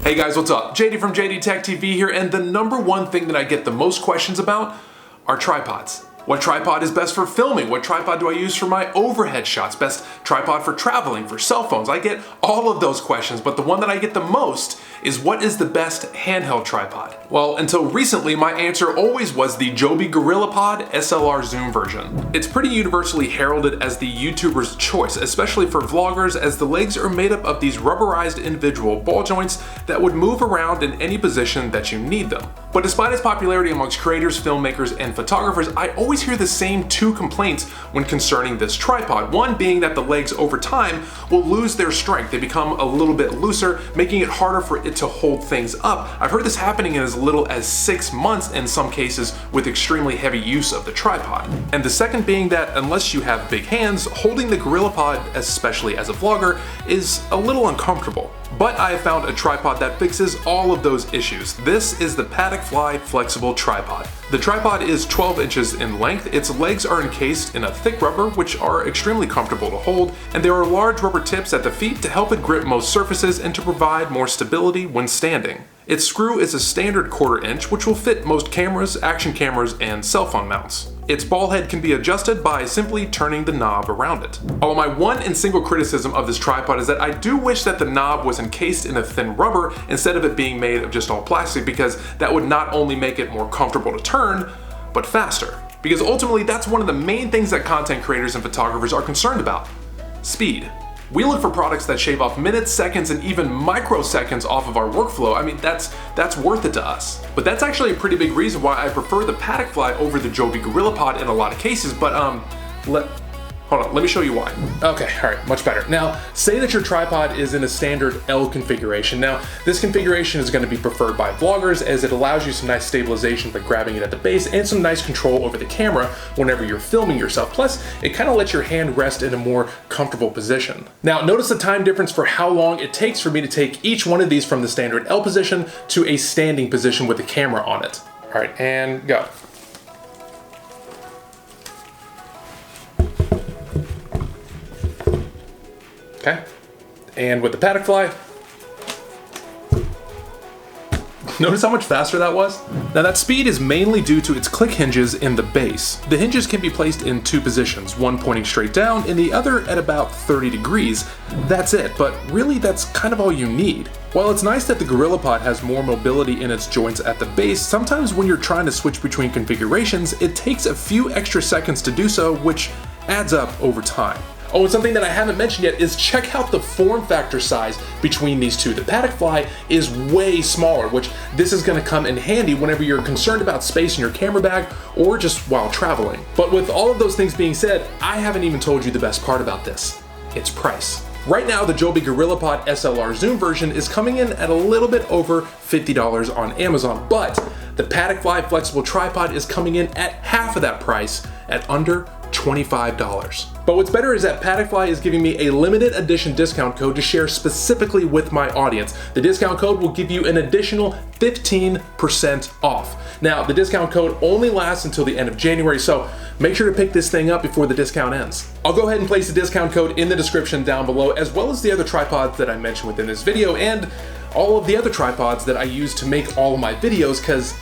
Hey guys, what's up? JD from JDTechTV here, and the number one thing that I get the most questions about are tripods. What tripod is best for filming? What tripod do I use for my overhead shots? Best tripod for traveling, for cell phones? I get all of those questions, but the one that I get the most is what is the best handheld tripod? Well, until recently, my answer always was the Joby Gorillapod SLR zoom version. It's pretty universally heralded as the YouTuber's choice, especially for vloggers, as the legs are made up of these rubberized individual ball joints that would move around in any position that you need them. But despite its popularity amongst creators, filmmakers, and photographers, I always hear the same two complaints when concerning this tripod. One being that the legs over time will lose their strength. They become a little bit looser, making it harder for it to hold things up. I've heard this happening in as little as 6 months in some cases with extremely heavy use of the tripod. And the second being that unless you have big hands, holding the Gorillapod, especially as a vlogger, is a little uncomfortable. But I have found a tripod that fixes all of those issues. This is the Patekfly Flexible Tripod. The tripod is 12 inches in length, its legs are encased in a thick rubber which are extremely comfortable to hold, and there are large rubber tips at the feet to help it grip most surfaces and to provide more stability when standing. Its screw is a standard 1/4 inch which will fit most cameras, action cameras, and cell phone mounts. Its ball head can be adjusted by simply turning the knob around it. Although my one and single criticism of this tripod is that I do wish that the knob was encased in a thin rubber instead of it being made of just all plastic, because that would not only make it more comfortable to turn, but faster. Because ultimately that's one of the main things that content creators and photographers are concerned about: speed. We look for products that shave off minutes, seconds, and even microseconds off of our workflow. I mean, that's worth it to us. But that's actually a pretty big reason why I prefer the Patekfly over the Joby Gorillapod in a lot of cases, but hold on, let me show you why. Okay, all right, much better. Now, say that your tripod is in a standard L configuration. Now, this configuration is gonna be preferred by vloggers as it allows you some nice stabilization by grabbing it at the base and some nice control over the camera whenever you're filming yourself. Plus, it kind of lets your hand rest in a more comfortable position. Now, notice the time difference for how long it takes for me to take each one of these from the standard L position to a standing position with the camera on it. All right, and go. Okay, and with the Patekfly, notice how much faster that was? Now that speed is mainly due to its click hinges in the base. The hinges can be placed in two positions, one pointing straight down and the other at about 30 degrees. That's it, but really that's kind of all you need. While it's nice that the Gorillapod has more mobility in its joints at the base, sometimes when you're trying to switch between configurations, it takes a few extra seconds to do so, which adds up over time. Oh, and something that I haven't mentioned yet is check out the form factor size between these two. The Patekfly is way smaller, which this is gonna come in handy whenever you're concerned about space in your camera bag or just while traveling. But with all of those things being said, I haven't even told you the best part about this: its price. Right now, the Joby Gorillapod SLR zoom version is coming in at a little bit over $50 on Amazon, but the Patekfly Flexible Tripod is coming in at half of that price at under $25. But what's better is that Patekfly is giving me a limited edition discount code to share specifically with my audience. The discount code will give you an additional 15% off. Now, the discount code only lasts until the end of January, so make sure to pick this thing up before the discount ends. I'll go ahead and place the discount code in the description down below, as well as the other tripods that I mentioned within this video and all of the other tripods that I use to make all of my videos, because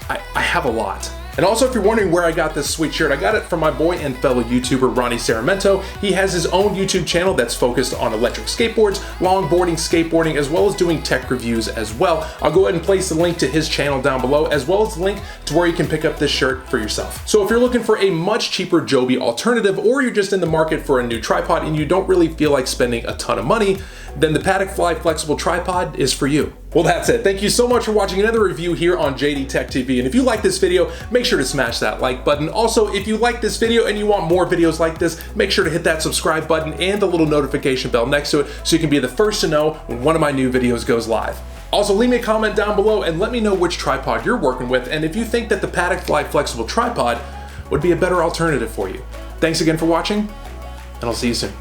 I have a lot. And also, if you're wondering where I got this sweet shirt, I got it from my boy and fellow YouTuber Ronnie Saramento. He has his own YouTube channel that's focused on electric skateboards, longboarding, skateboarding, as well as doing tech reviews as well. I'll go ahead and place the link to his channel down below, as well as the link to where you can pick up this shirt for yourself. So if you're looking for a much cheaper Joby alternative, or you're just in the market for a new tripod and you don't really feel like spending a ton of money, then the Patekfly Flexible Tripod is for you. Well, that's it. Thank you so much for watching another review here on JDTechTV. And if you like this video, make sure to smash that like button. Also, if you like this video and you want more videos like this, make sure to hit that subscribe button and the little notification bell next to it so you can be the first to know when one of my new videos goes live. Also, leave me a comment down below and let me know which tripod you're working with and if you think that the Patekfly Flexible Tripod would be a better alternative for you. Thanks again for watching, and I'll see you soon.